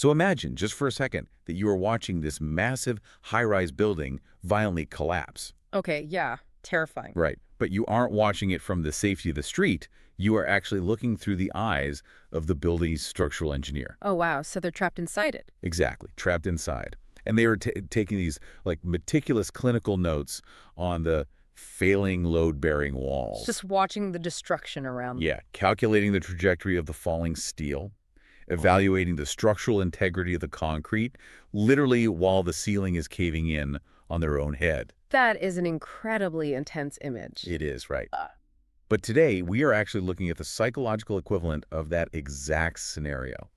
So imagine, just for a second, that you are watching this massive high-rise building violently collapse. Okay, yeah, terrifying. Right. But you aren't watching it from the safety of the street. You are actually looking through the eyes of the building's structural engineer. Oh, wow, so they're trapped inside it. Exactly. Trapped inside. And they are taking these meticulous clinical notes on the failing load-bearing walls. Just watching the destruction around them. Yeah. Calculating the trajectory of the falling steel, evaluating the structural integrity of the concrete, literally while the ceiling is caving in on their own head. That is an incredibly intense image. It is, right. But today, we are actually looking at the psychological equivalent of that exact scenario.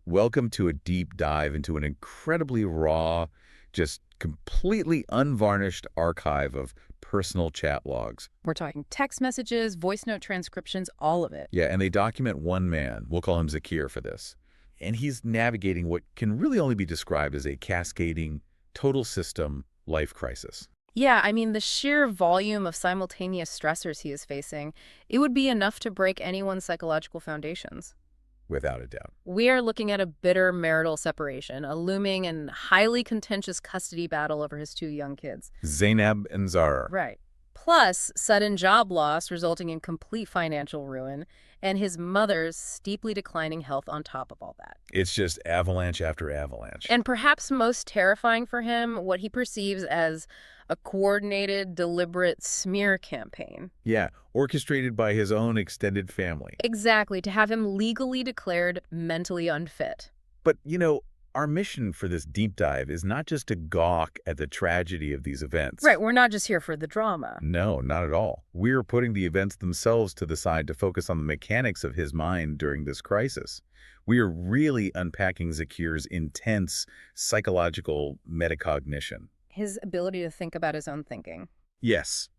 Welcome to a deep dive into an incredibly raw, just completely unvarnished archive of personal chat logs. We're talking text messages, voice note transcriptions, all of it. Yeah, and they document one man. We'll call him Zakir for this. And he's navigating what can really only be described as a cascading, total system life crisis. Yeah, I mean, the sheer volume of simultaneous stressors he is facing, it would be enough to break anyone's psychological foundations. Without a doubt. We are looking at a bitter marital separation, a looming and highly contentious custody battle over his two young kids. Zainab and Zara. Right. Plus, sudden job loss resulting in complete financial ruin, and his mother's steeply declining health on top of all that. It's just avalanche after avalanche. And perhaps most terrifying for him, what he perceives as a coordinated, deliberate smear campaign. Yeah, orchestrated by his own extended family. Exactly, to have him legally declared mentally unfit. But, our mission for this deep dive is not just to gawk at the tragedy of these events. Right, we're not just here for the drama. No, not at all. We're putting the events themselves to the side to focus on the mechanics of his mind during this crisis. We are really unpacking Zakir's intense psychological metacognition. His ability to think about his own thinking. Yes.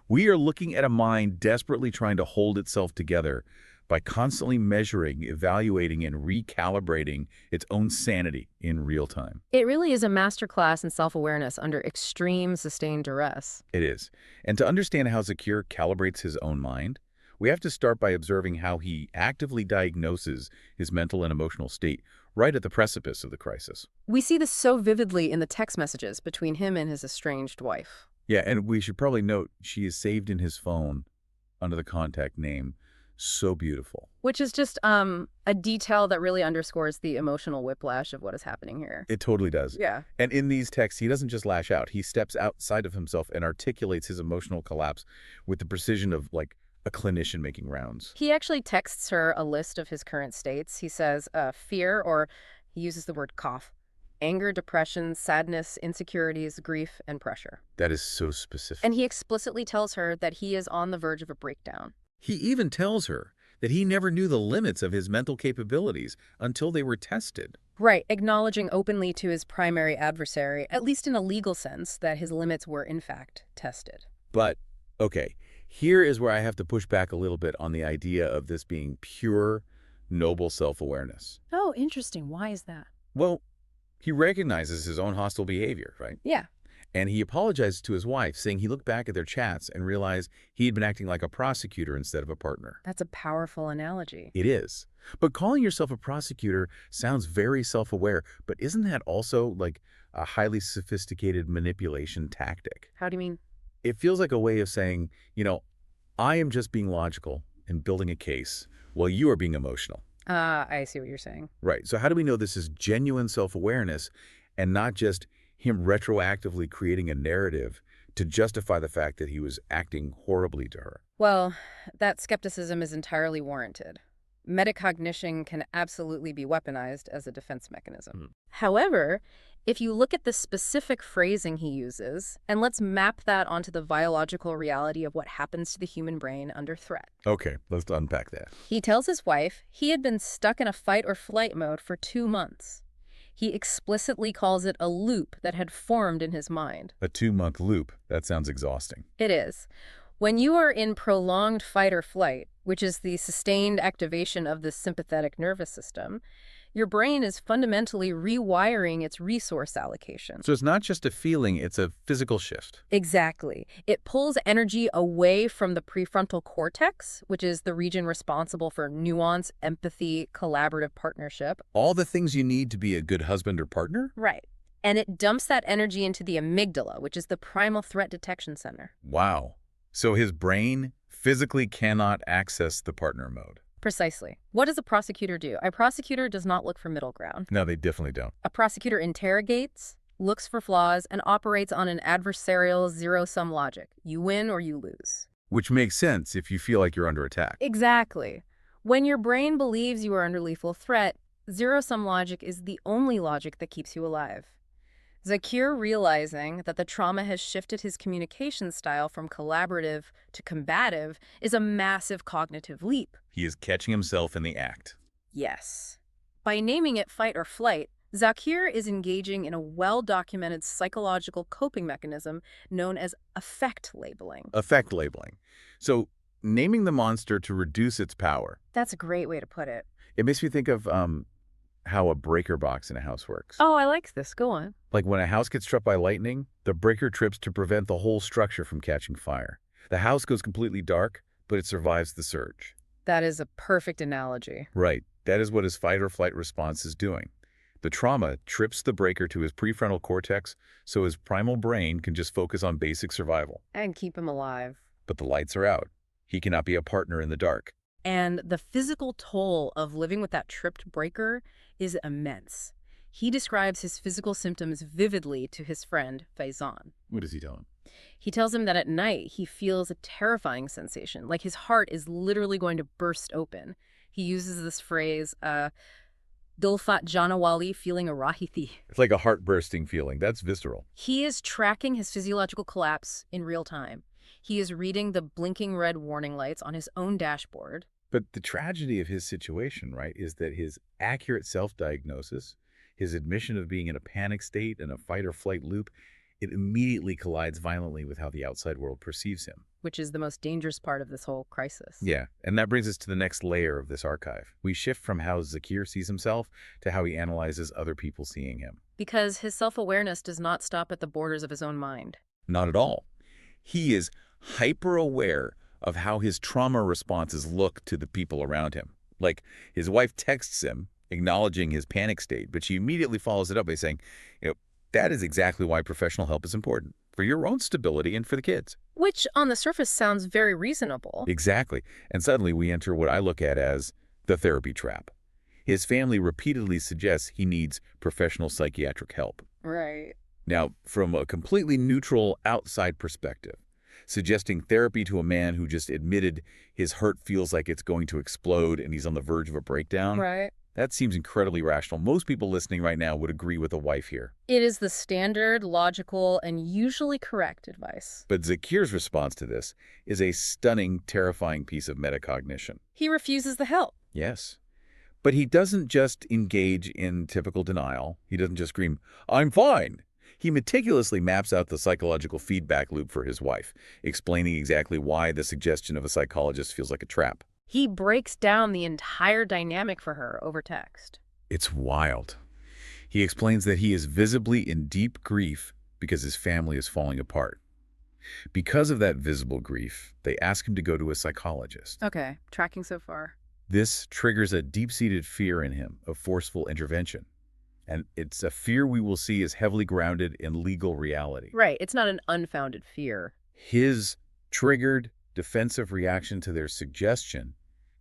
We are looking at a mind desperately trying to hold itself together by constantly measuring, evaluating, and recalibrating its own sanity in real time. It really is a masterclass in self-awareness under extreme, sustained duress. It is. And to understand how Zakir calibrates his own mind, we have to start by observing how he actively diagnoses his mental and emotional state right at the precipice of the crisis. We see this so vividly in the text messages between him and his estranged wife. Yeah, and we should probably note she is saved in his phone under the contact name So Beautiful. Which is just a detail that really underscores the emotional whiplash of what is happening here. It totally does. Yeah. And in these texts, he doesn't just lash out. He steps outside of himself and articulates his emotional collapse with the precision of, a clinician making rounds. He actually texts her a list of his current states. He says fear, or he uses the word cough, anger, depression, sadness, insecurities, grief, and pressure. That is so specific. And he explicitly tells her that he is on the verge of a breakdown. He even tells her that he never knew the limits of his mental capabilities until they were tested. Right, acknowledging openly to his primary adversary, at least in a legal sense, that his limits were in fact tested. But, okay, here is where I have to push back a little bit on the idea of this being pure, noble self-awareness. Oh, interesting. Why is that? Well, he recognizes his own hostile behavior, right? Yeah. And he apologizes to his wife, saying he looked back at their chats and realized he had been acting like a prosecutor instead of a partner. That's a powerful analogy. It is. But calling yourself a prosecutor sounds very self-aware, but isn't that also like a highly sophisticated manipulation tactic? How do you mean? It feels like a way of saying, I am just being logical and building a case while you are being emotional. I see what you're saying. Right. So how do we know this is genuine self-awareness and not just him retroactively creating a narrative to justify the fact that he was acting horribly to her? Well, that skepticism is entirely warranted. Metacognition can absolutely be weaponized as a defense mechanism. However, if you look at the specific phrasing he uses, and let's map that onto the biological reality of what happens to the human brain under threat. Okay, let's unpack that. He tells his wife he had been stuck in a fight or flight mode for 2 months. He explicitly calls it a loop that had formed in his mind. A 2-month loop. That sounds exhausting. It is. When you are in prolonged fight or flight, which is the sustained activation of the sympathetic nervous system, Your brain is fundamentally rewiring its resource allocation. So it's not just a feeling, it's a physical shift. Exactly. It pulls energy away from the prefrontal cortex, which is the region responsible for nuance, empathy, collaborative partnership. All the things you need to be a good husband or partner? Right. And it dumps that energy into the amygdala, which is the primal threat detection center. Wow. So his brain physically cannot access the partner mode. Precisely. What does a prosecutor do? A prosecutor does not look for middle ground. No, they definitely don't. A prosecutor interrogates, looks for flaws, and operates on an adversarial zero-sum logic. You win or you lose. Which makes sense if you feel like you're under attack. Exactly. When your brain believes you are under lethal threat, zero-sum logic is the only logic that keeps you alive. Zakir, realizing that the trauma has shifted his communication style from collaborative to combative, is a massive cognitive leap. He is catching himself in the act. Yes. By naming it fight or flight, Zakir is engaging in a well-documented psychological coping mechanism known as affect labeling. Affect labeling. So naming the monster to reduce its power. That's a great way to put it. It makes me think of how a breaker box in a house works. Oh, I like this. Go on. Like when a house gets struck by lightning, the breaker trips to prevent the whole structure from catching fire. The house goes completely dark, but it survives the surge. That is a perfect analogy. Right. That is what his fight or flight response is doing. The trauma trips the breaker to his prefrontal cortex so his primal brain can just focus on basic survival. And keep him alive. But the lights are out. He cannot be a partner in the dark. And the physical toll of living with that tripped breaker is immense. He describes his physical symptoms vividly to his friend, Faizan. What does he tell him? He tells him that at night he feels a terrifying sensation, like his heart is literally going to burst open. He uses this phrase, Dilfat Janawali, feeling a rahiti. It's like a heart-bursting feeling. That's visceral. He is tracking his physiological collapse in real time. He is reading the blinking red warning lights on his own dashboard. But the tragedy of his situation, right, is that his accurate self-diagnosis, his admission of being in a panic state and a fight-or-flight loop, it immediately collides violently with how the outside world perceives him. Which is the most dangerous part of this whole crisis. Yeah, and that brings us to the next layer of this archive. We shift from how Zakir sees himself to how he analyzes other people seeing him. Because his self-awareness does not stop at the borders of his own mind. Not at all. He is hyper-aware of how his trauma responses look to the people around him. Like, his wife texts him, acknowledging his panic state, but she immediately follows it up by saying, that is exactly why professional help is important, for your own stability and for the kids. Which, on the surface, sounds very reasonable. Exactly. And suddenly we enter what I look at as the therapy trap. His family repeatedly suggests he needs professional psychiatric help. Right. Now, from a completely neutral outside perspective, suggesting therapy to a man who just admitted his hurt feels like it's going to explode and he's on the verge of a breakdown, Right. that seems incredibly rational. Most people listening right now would agree with the wife here. It is the standard, logical, and usually correct advice. But Zakir's response to this is a stunning, terrifying piece of metacognition. He refuses the help. Yes. But he doesn't just engage in typical denial. He doesn't just scream, "I'm fine." He meticulously maps out the psychological feedback loop for his wife, explaining exactly why the suggestion of a psychologist feels like a trap. He breaks down the entire dynamic for her over text. It's wild. He explains that he is visibly in deep grief because his family is falling apart. Because of that visible grief, they ask him to go to a psychologist. Okay, tracking so far. This triggers a deep-seated fear in him of forceful intervention. And it's a fear we will see is heavily grounded in legal reality. Right, it's not an unfounded fear. His triggered defensive reaction to their suggestion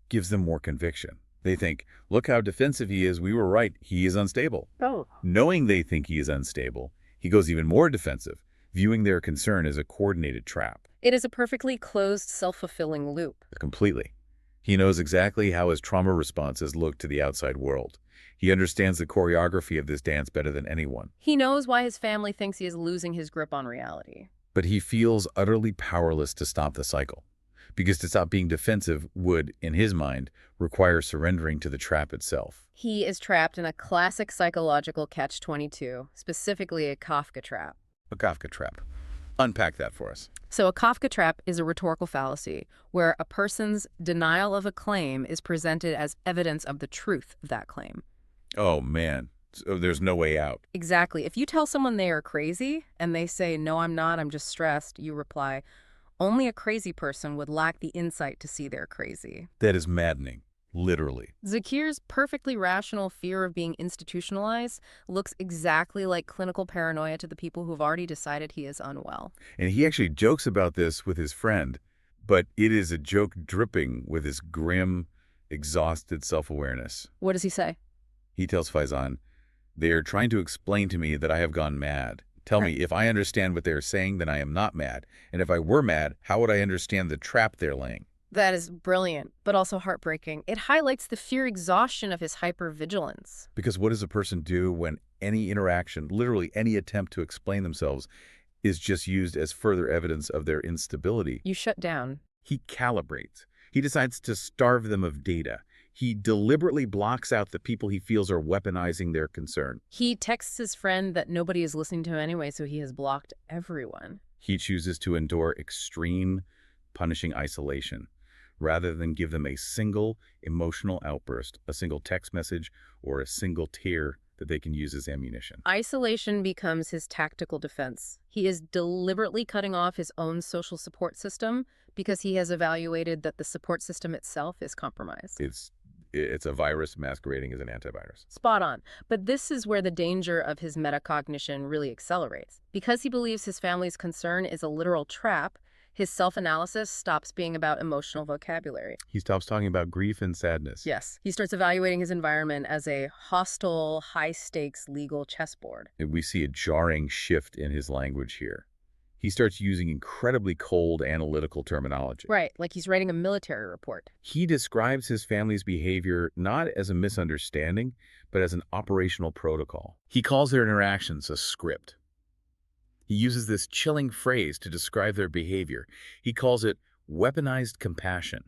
gives them more conviction. They think, look how defensive he is. We were right. He is unstable. Oh. Knowing they think he is unstable, he goes even more defensive, viewing their concern as a coordinated trap. It is a perfectly closed, self-fulfilling loop. Completely. He knows exactly how his trauma responses look to the outside world. He understands the choreography of this dance better than anyone. He knows why his family thinks he is losing his grip on reality. But he feels utterly powerless to stop the cycle, because to stop being defensive would, in his mind, require surrendering to the trap itself. He is trapped in a classic psychological catch-22, specifically a Kafka trap. A Kafka trap. Unpack that for us. So a Kafka trap is a rhetorical fallacy where a person's denial of a claim is presented as evidence of the truth of that claim. Oh, man. So there's no way out. Exactly. If you tell someone they are crazy and they say, "No, I'm not, I'm just stressed," you reply, "Only a crazy person would lack the insight to see they're crazy." That is maddening, literally. Zakir's perfectly rational fear of being institutionalized looks exactly like clinical paranoia to the people who've already decided he is unwell. And he actually jokes about this with his friend, but it is a joke dripping with his grim, exhausted self-awareness. What does he say? He tells Faizan, "They are trying to explain to me that I have gone mad. Tell me, if I understand what they are saying, then I am not mad. And if I were mad, how would I understand the trap they're laying?" That is brilliant, but also heartbreaking. It highlights the fear exhaustion of his hypervigilance. Because what does a person do when any interaction, literally any attempt to explain themselves, is just used as further evidence of their instability? You shut down. He calibrates. He decides to starve them of data. He deliberately blocks out the people he feels are weaponizing their concern. He texts his friend that nobody is listening to him anyway, so he has blocked everyone. He chooses to endure extreme, punishing isolation, rather than give them a single emotional outburst, a single text message, or a single tear that they can use as ammunition. Isolation becomes his tactical defense. He is deliberately cutting off his own social support system because he has evaluated that the support system itself is compromised. It's a virus masquerading as an antivirus. Spot on. But this is where the danger of his metacognition really accelerates. Because he believes his family's concern is a literal trap, his self-analysis stops being about emotional vocabulary. He stops talking about grief and sadness. Yes. He starts evaluating his environment as a hostile, high-stakes legal chessboard. And we see a jarring shift in his language here. He starts using incredibly cold analytical terminology. Right, like he's writing a military report. He describes his family's behavior not as a misunderstanding, but as an operational protocol. He calls their interactions a script. He uses this chilling phrase to describe their behavior. He calls it weaponized compassion.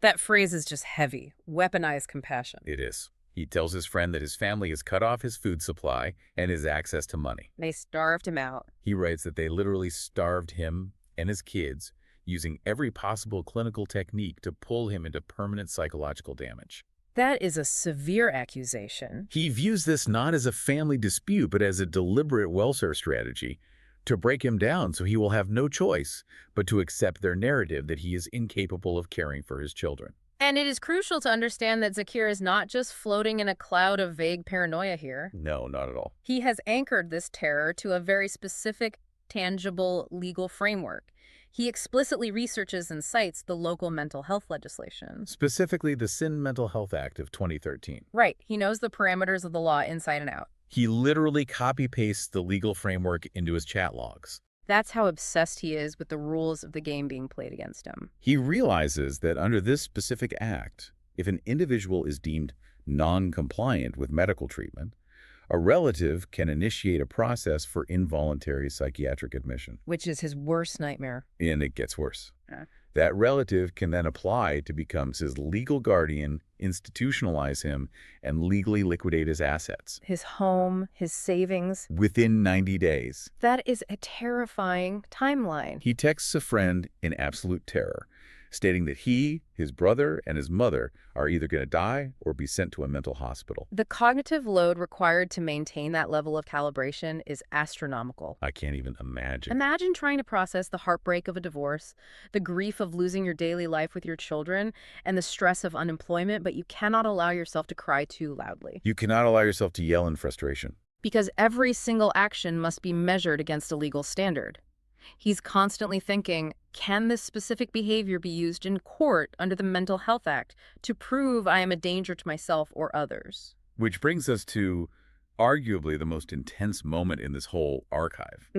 That phrase is just heavy. Weaponized compassion. It is. He tells his friend that his family has cut off his food supply and his access to money. They starved him out. He writes that they literally starved him and his kids, using every possible clinical technique to pull him into permanent psychological damage. That is a severe accusation. He views this not as a family dispute, but as a deliberate welfare strategy to break him down so he will have no choice but to accept their narrative that he is incapable of caring for his children. And it is crucial to understand that Zakir is not just floating in a cloud of vague paranoia here. No, not at all. He has anchored this terror to a very specific, tangible legal framework. He explicitly researches and cites the local mental health legislation. Specifically, the Sin Mental Health Act of 2013. Right. He knows the parameters of the law inside and out. He literally copy-pastes the legal framework into his chat logs. That's how obsessed he is with the rules of the game being played against him. He realizes that under this specific act, if an individual is deemed non-compliant with medical treatment, a relative can initiate a process for involuntary psychiatric admission. Which is his worst nightmare. And it gets worse. Yeah. That relative can then apply to become his legal guardian, institutionalize him, and legally liquidate his assets. His home, his savings. Within 90 days. That is a terrifying timeline. He texts a friend in absolute terror, stating that he, his brother, and his mother are either going to die or be sent to a mental hospital. The cognitive load required to maintain that level of calibration is astronomical. I can't even imagine. Imagine trying to process the heartbreak of a divorce, the grief of losing your daily life with your children, and the stress of unemployment, but you cannot allow yourself to cry too loudly. You cannot allow yourself to yell in frustration. Because every single action must be measured against a legal standard. He's constantly thinking, can this specific behavior be used in court under the Mental Health Act to prove I am a danger to myself or others? Which brings us to arguably the most intense moment in this whole archive.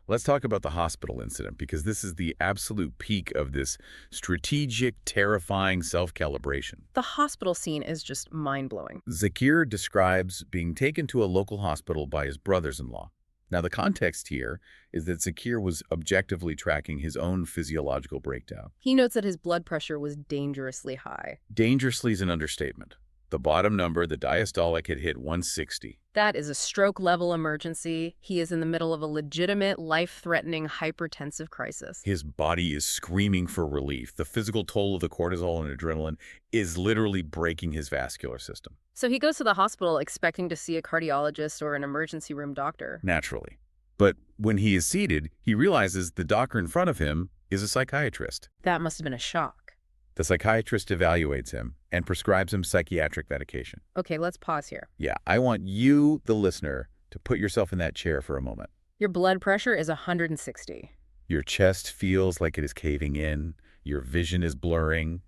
Let's talk about the hospital incident, because this is the absolute peak of this strategic, terrifying self-calibration. The hospital scene is just mind-blowing. Zakir describes being taken to a local hospital by his brothers-in-law. Now, the context here is that Zakir was objectively tracking his own physiological breakdown. He notes that his blood pressure was dangerously high. Dangerously is an understatement. The bottom number, the diastolic, had hit 160. That is a stroke-level emergency. He is in the middle of a legitimate, life-threatening hypertensive crisis. His body is screaming for relief. The physical toll of the cortisol and adrenaline is literally breaking his vascular system. So he goes to the hospital expecting to see a cardiologist or an emergency room doctor. Naturally. But when he is seated, he realizes the doctor in front of him is a psychiatrist. That must have been a shock. The psychiatrist evaluates him and prescribes him psychiatric medication. Okay, let's pause here. Yeah, I want you, the listener, to put yourself in that chair for a moment. Your blood pressure is 160. Your chest feels like it is caving in. Your vision is blurring.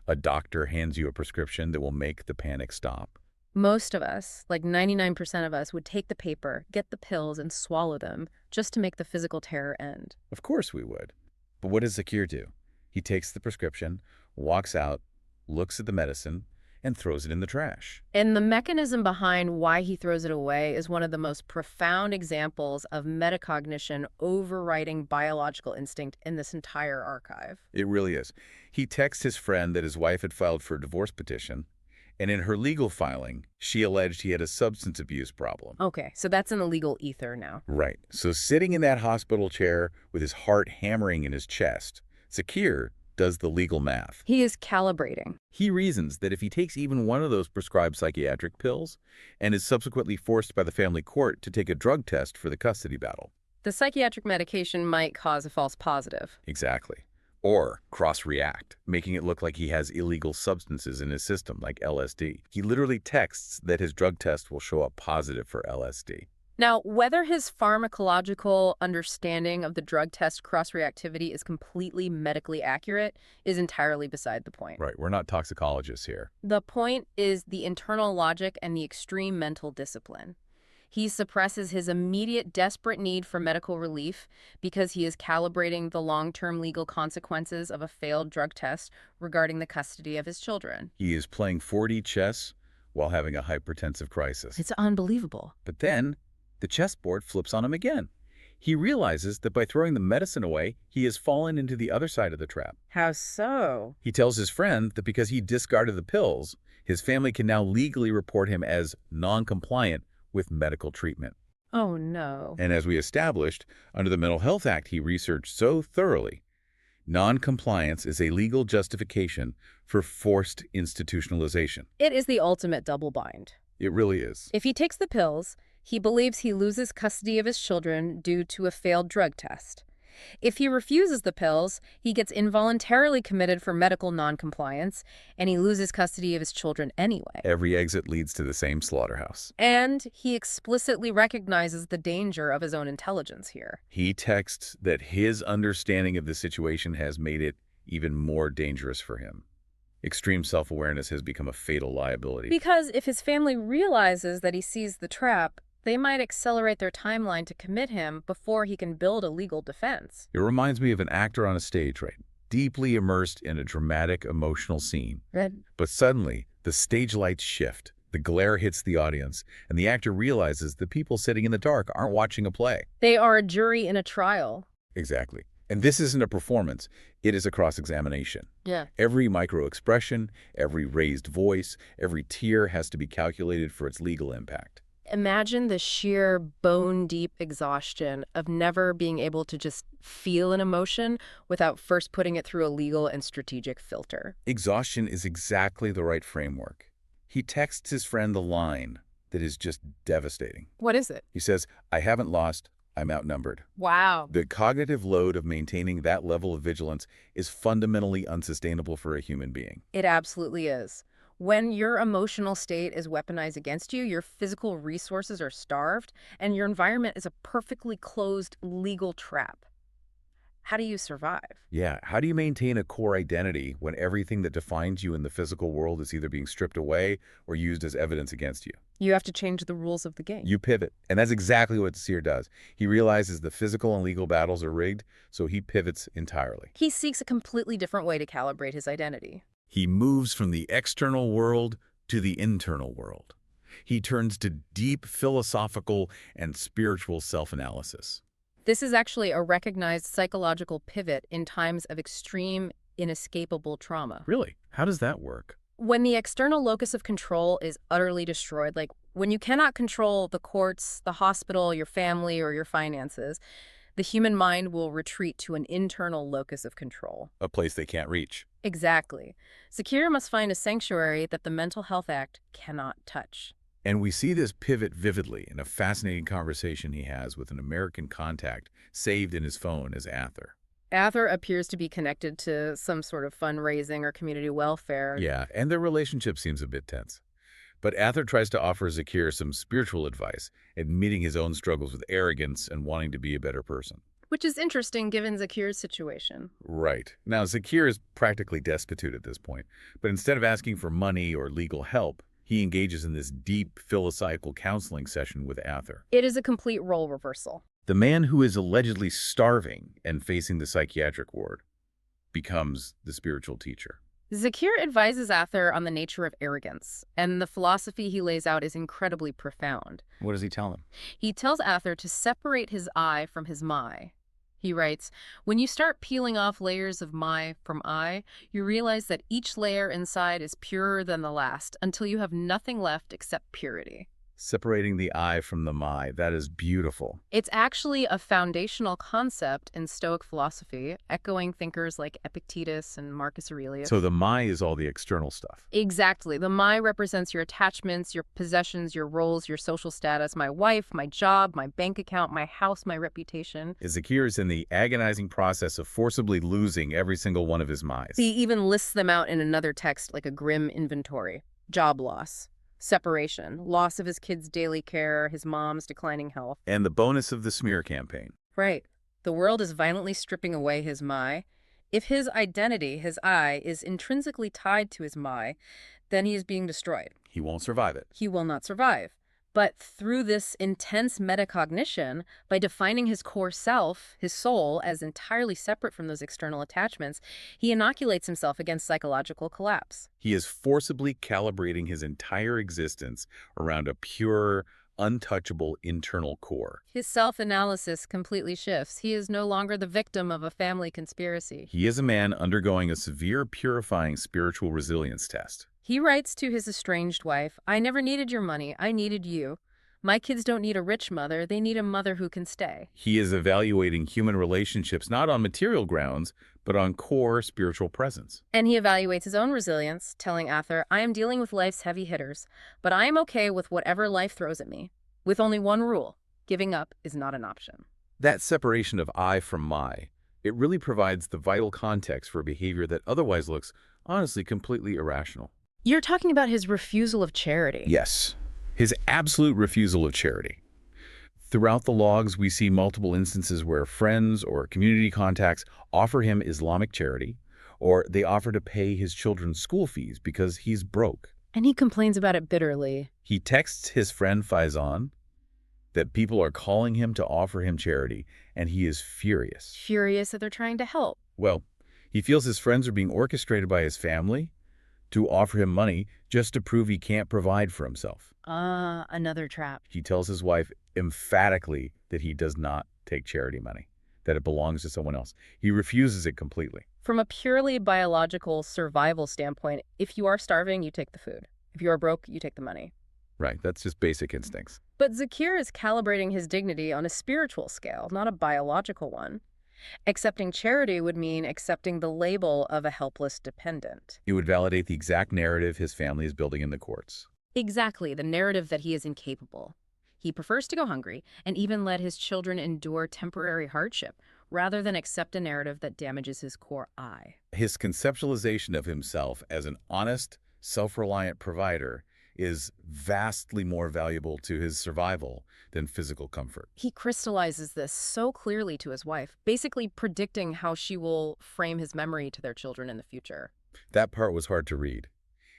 A doctor hands you a prescription that will make the panic stop. Most of us, like 99% of us, would take the paper, get the pills, and swallow them just to make the physical terror end. Of course we would. But what does Zakir do? He takes the prescription, walks out, looks at the medicine, and throws it in the trash. And the mechanism behind why he throws it away is one of the most profound examples of metacognition overriding biological instinct in this entire archive. It really is. He texts his friend that his wife had filed for a divorce petition, and in her legal filing, she alleged he had a substance abuse problem. Okay, so that's in the legal ether now. Right. So sitting in that hospital chair with his heart hammering in his chest, Zakir does the legal math. He is calibrating. He reasons that if he takes even one of those prescribed psychiatric pills and is subsequently forced by the family court to take a drug test for the custody battle. The psychiatric medication might cause a false positive. Exactly. Or cross-react, making it look like he has illegal substances in his system, like LSD. He literally texts that his drug test will show up positive for LSD. Now, whether his pharmacological understanding of the drug test cross-reactivity is completely medically accurate is entirely beside the point. Right, we're not toxicologists here. The point is the internal logic and the extreme mental discipline. He suppresses his immediate desperate need for medical relief because he is calibrating the long-term legal consequences of a failed drug test regarding the custody of his children. He is playing 4D chess while having a hypertensive crisis. It's unbelievable. But then, the chessboard flips on him again. He realizes that by throwing the medicine away, he has fallen into the other side of the trap. How so? He tells his friend that because he discarded the pills, his family can now legally report him as non-compliant with medical treatment. Oh, no. And as we established, under the Mental Health Act he researched so thoroughly, non-compliance is a legal justification for forced institutionalization. It is the ultimate double bind. It really is. If he takes the pills, he believes he loses custody of his children due to a failed drug test. If he refuses the pills, he gets involuntarily committed for medical noncompliance, and he loses custody of his children anyway. Every exit leads to the same slaughterhouse. And he explicitly recognizes the danger of his own intelligence here. He texts that his understanding of the situation has made it even more dangerous for him. Extreme self-awareness has become a fatal liability. Because if his family realizes that he sees the trap, they might accelerate their timeline to commit him before he can build a legal defense. It reminds me of an actor on a stage, right? Deeply immersed in a dramatic, emotional scene. But suddenly, the stage lights shift, the glare hits the audience, and the actor realizes the people sitting in the dark aren't watching a play. They are a jury in a trial. Exactly. And this isn't a performance, it is a cross-examination. Yeah. Every micro-expression, every raised voice, every tear has to be calculated for its legal impact. Imagine the sheer bone-deep exhaustion of never being able to just feel an emotion without first putting it through a legal and strategic filter. Exhaustion is exactly the right framework. He texts his friend the line that is just devastating. What is it? He says, "I haven't lost, I'm outnumbered." Wow. The cognitive load of maintaining that level of vigilance is fundamentally unsustainable for a human being. It absolutely is. When your emotional state is weaponized against you, your physical resources are starved, and your environment is a perfectly closed legal trap. How do you survive? Yeah, how do you maintain a core identity when everything that defines you in the physical world is either being stripped away or used as evidence against you? You have to change the rules of the game. You pivot, and that's exactly what Zakir does. He realizes the physical and legal battles are rigged, so he pivots entirely. He seeks a completely different way to calibrate his identity. He moves from the external world to the internal world. He turns to deep philosophical and spiritual self-analysis. This is actually a recognized psychological pivot in times of extreme, inescapable trauma. Really? How does that work? When the external locus of control is utterly destroyed, like when you cannot control the courts, the hospital, your family, or your finances, the human mind will retreat to an internal locus of control. A place they can't reach. Exactly. Zakir must find a sanctuary that the Mental Health Act cannot touch. And we see this pivot vividly in a fascinating conversation he has with an American contact saved in his phone as Ather. Ather appears to be connected to some sort of fundraising or community welfare. Yeah, and their relationship seems a bit tense. But Ather tries to offer Zakir some spiritual advice, admitting his own struggles with arrogance and wanting to be a better person. Which is interesting given Zakir's situation. Right. Now, Zakir is practically destitute at this point, but instead of asking for money or legal help, he engages in this deep philosophical counseling session with Ather. It is a complete role reversal. The man who is allegedly starving and facing the psychiatric ward becomes the spiritual teacher. Zakir advises Ather on the nature of arrogance, and the philosophy he lays out is incredibly profound. What does he tell him? He tells Ather to separate his I from his my. He writes, when you start peeling off layers of my from I, you realize that each layer inside is purer than the last until you have nothing left except purity. Separating the I from the my. That is beautiful. It's actually a foundational concept in Stoic philosophy, echoing thinkers like Epictetus and Marcus Aurelius. So the my is all the external stuff. Exactly. The my represents your attachments, your possessions, your roles, your social status, my wife, my job, my bank account, my house, my reputation. Zakir is in the agonizing process of forcibly losing every single one of his my's. He even lists them out in another text like a grim inventory. Job loss. Separation, loss of his kids' daily care, his mom's declining health. And the bonus of the smear campaign. Right. The world is violently stripping away his my. If his identity, his I, is intrinsically tied to his my, then he is being destroyed. He won't survive it. He will not survive. But through this intense metacognition, by defining his core self, his soul, as entirely separate from those external attachments, he inoculates himself against psychological collapse. He is forcibly calibrating his entire existence around a pure, untouchable internal core. His self-analysis completely shifts. He is no longer the victim of a family conspiracy. He is a man undergoing a severe, purifying spiritual resilience test. He writes to his estranged wife, I never needed your money, I needed you. My kids don't need a rich mother, they need a mother who can stay. He is evaluating human relationships not on material grounds, but on core spiritual presence. And he evaluates his own resilience, telling Ather, I am dealing with life's heavy hitters, but I am okay with whatever life throws at me. With only one rule, giving up is not an option. That separation of I from my, it really provides the vital context for behavior that otherwise looks, honestly, completely irrational. You're talking about his refusal of charity. Yes, his absolute refusal of charity. Throughout the logs, we see multiple instances where friends or community contacts offer him Islamic charity, or they offer to pay his children's school fees because he's broke. And he complains about it bitterly. He texts his friend Faizan that people are calling him to offer him charity, and he is furious. Furious that they're trying to help. Well, he feels his friends are being orchestrated by his family to offer him money just to prove he can't provide for himself. Another trap. He tells his wife emphatically that he does not take charity money, that it belongs to someone else. He refuses it completely. From a purely biological survival standpoint, if you are starving, you take the food. If you are broke, you take the money. Right, that's just basic instincts. But Zakir is calibrating his dignity on a spiritual scale, not a biological one. Accepting charity would mean accepting the label of a helpless dependent. It would validate the exact narrative his family is building in the courts. Exactly, the narrative that he is incapable. He prefers to go hungry and even let his children endure temporary hardship rather than accept a narrative that damages his core I. His conceptualization of himself as an honest, self-reliant provider is vastly more valuable to his survival than physical comfort. He crystallizes this so clearly to his wife, basically predicting how she will frame his memory to their children in the future. That part was hard to read.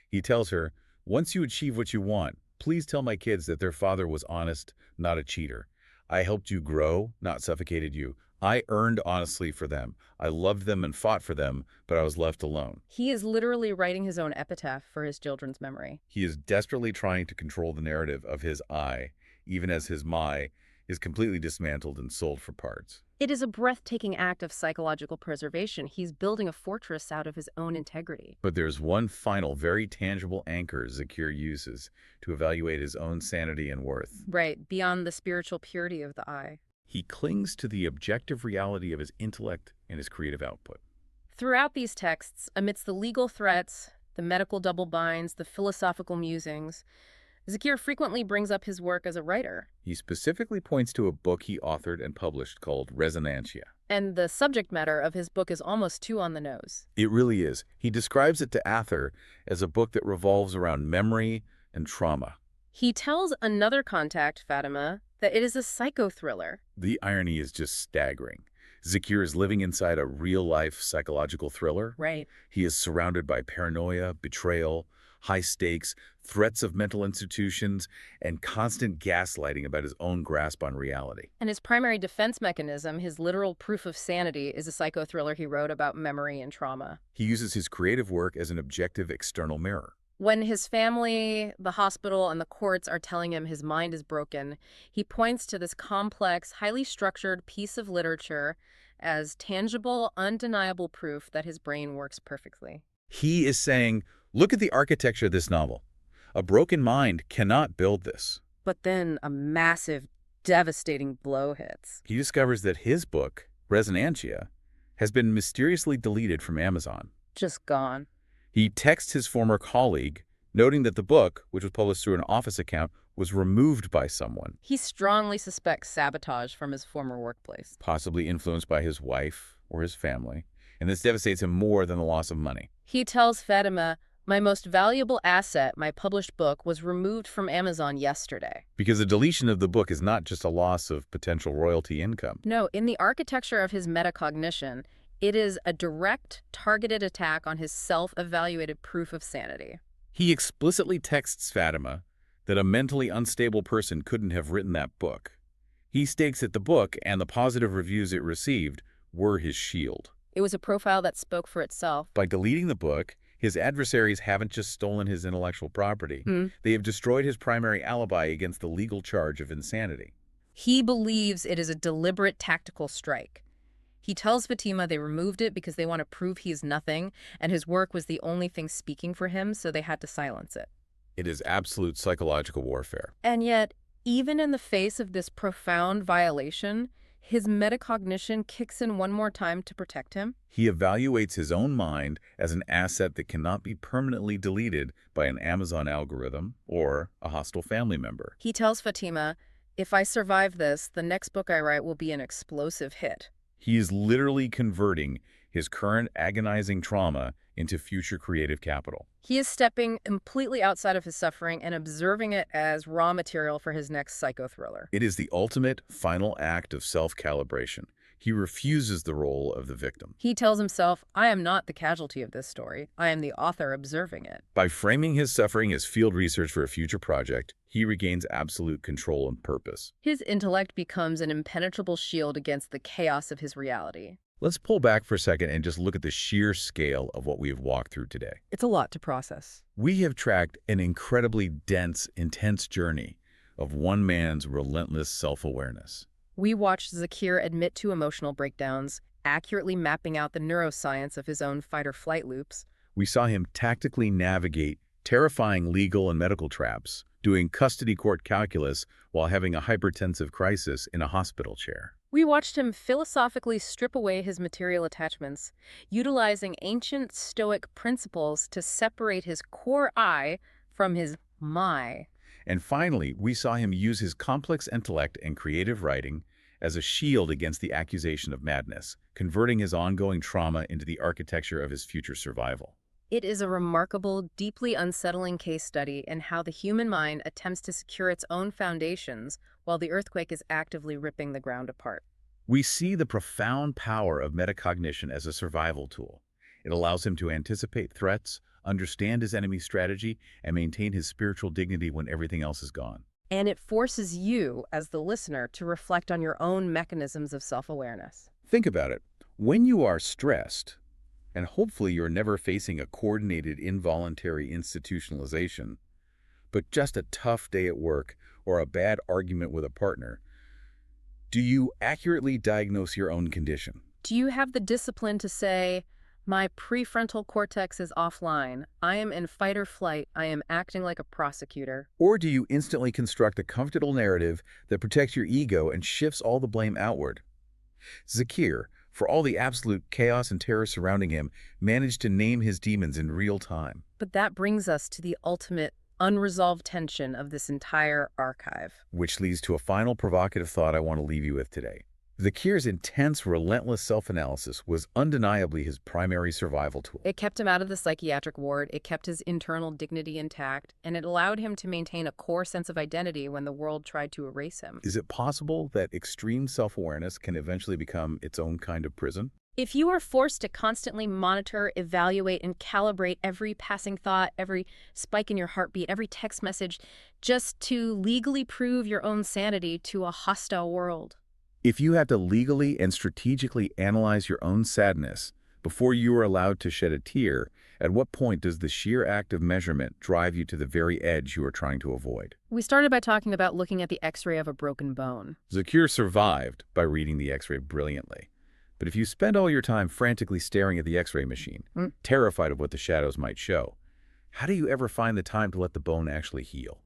He tells her, once you achieve what you want, please tell my kids that their father was honest, not a cheater. I helped you grow, not suffocated you. I earned honestly for them. I loved them and fought for them, but I was left alone. He is literally writing his own epitaph for his children's memory. He is desperately trying to control the narrative of his I, even as his my is completely dismantled and sold for parts. It is a breathtaking act of psychological preservation. He's building a fortress out of his own integrity. But there's one final, very tangible anchor Zakir uses to evaluate his own sanity and worth. Right, beyond the spiritual purity of the I. He clings to the objective reality of his intellect and his creative output. Throughout these texts, amidst the legal threats, the medical double-binds, the philosophical musings, Zakir frequently brings up his work as a writer. He specifically points to a book he authored and published called Resonantia. And the subject matter of his book is almost too on the nose. It really is. He describes it to Ather as a book that revolves around memory and trauma. He tells another contact, Fatima, that it is a psychothriller. The irony is just staggering. Zakir is living inside a real-life psychological thriller. Right. He is surrounded by paranoia, betrayal, high stakes, threats of mental institutions, and constant gaslighting about his own grasp on reality. And his primary defense mechanism, his literal proof of sanity, is a psychothriller he wrote about memory and trauma. He uses his creative work as an objective external mirror. When his family, the hospital, and the courts are telling him his mind is broken, he points to this complex, highly structured piece of literature as tangible, undeniable proof that his brain works perfectly. He is saying, look at the architecture of this novel. A broken mind cannot build this. But then a massive, devastating blow hits. He discovers that his book, Resonantia, has been mysteriously deleted from Amazon. Just gone. He texts his former colleague, noting that the book, which was published through an office account, was removed by someone, He strongly suspects sabotage from his former workplace. possibly influenced by his wife or his family, and this devastates him more than the loss of money. He tells Fatima, my most valuable asset, my published book, was removed from Amazon yesterday. Because the deletion of the book is not just a loss of potential royalty income. No, in the architecture of his metacognition, it is a direct, targeted attack on his self-evaluated proof of sanity. He explicitly texts Fatima that a mentally unstable person couldn't have written that book. He stakes that the book and the positive reviews it received were his shield. It was a profile that spoke for itself. By deleting the book, his adversaries haven't just stolen his intellectual property. They have destroyed his primary alibi against the legal charge of insanity. He believes it is a deliberate tactical strike. He tells Fatima they removed it because they want to prove he is nothing, and his work was the only thing speaking for him, so they had to silence it. It is absolute psychological warfare. And yet, even in the face of this profound violation, his metacognition kicks in one more time to protect him. He evaluates his own mind as an asset that cannot be permanently deleted by an Amazon algorithm or a hostile family member. He tells Fatima, if I survive this, the next book I write will be an explosive hit. He is literally converting his current agonizing trauma into future creative capital. He is stepping completely outside of his suffering and observing it as raw material for his next psychothriller. It is the ultimate, final act of self-calibration. He refuses the role of the victim. He tells himself, I am not the casualty of this story. I am the author observing it. By framing his suffering as field research for a future project, he regains absolute control and purpose. His intellect becomes an impenetrable shield against the chaos of his reality. Let's pull back for a second and just look at the sheer scale of what we have walked through today. It's a lot to process. We have tracked an incredibly dense, intense journey of one man's relentless self-awareness. We watched Zakir admit to emotional breakdowns, accurately mapping out the neuroscience of his own fight-or-flight loops. We saw him tactically navigate terrifying legal and medical traps, doing custody court calculus while having a hypertensive crisis in a hospital chair. We watched him philosophically strip away his material attachments, utilizing ancient Stoic principles to separate his core I from his my. And finally, we saw him use his complex intellect and creative writing as a shield against the accusation of madness, converting his ongoing trauma into the architecture of his future survival. It is a remarkable, deeply unsettling case study in how the human mind attempts to secure its own foundations while the earthquake is actively ripping the ground apart. We see the profound power of metacognition as a survival tool. It allows him to anticipate threats, understand his enemy's strategy, and maintain his spiritual dignity when everything else is gone. And it forces you, as the listener, to reflect on your own mechanisms of self-awareness. Think about it. When you are stressed, and hopefully you're never facing a coordinated involuntary institutionalization, but just a tough day at work or a bad argument with a partner, Do you accurately diagnose your own condition? Do you have the discipline to say, my prefrontal cortex is offline, I am in fight or flight, I am acting like a prosecutor? Or do you instantly construct a comfortable narrative that protects your ego and shifts all the blame outward? Zakir, for all the absolute chaos and terror surrounding him, managed to name his demons in real time. But that brings us to the ultimate unresolved tension of this entire archive. Which leads to a final provocative thought I want to leave you with today. Zakir's intense, relentless self-analysis was undeniably his primary survival tool. It kept him out of the psychiatric ward, it kept his internal dignity intact, and it allowed him to maintain a core sense of identity when the world tried to erase him. Is it possible that extreme self-awareness can eventually become its own kind of prison? If you are forced to constantly monitor, evaluate, and calibrate every passing thought, every spike in your heartbeat, every text message, just to legally prove your own sanity to a hostile world. If you had to legally and strategically analyze your own sadness before you are allowed to shed a tear, at what point does the sheer act of measurement drive you to the very edge you are trying to avoid? We started by talking about looking at the X-ray of a broken bone. Zakir survived by reading the X-ray brilliantly. But if you spend all your time frantically staring at the X-ray machine, terrified of what the shadows might show, how do you ever find the time to let the bone actually heal?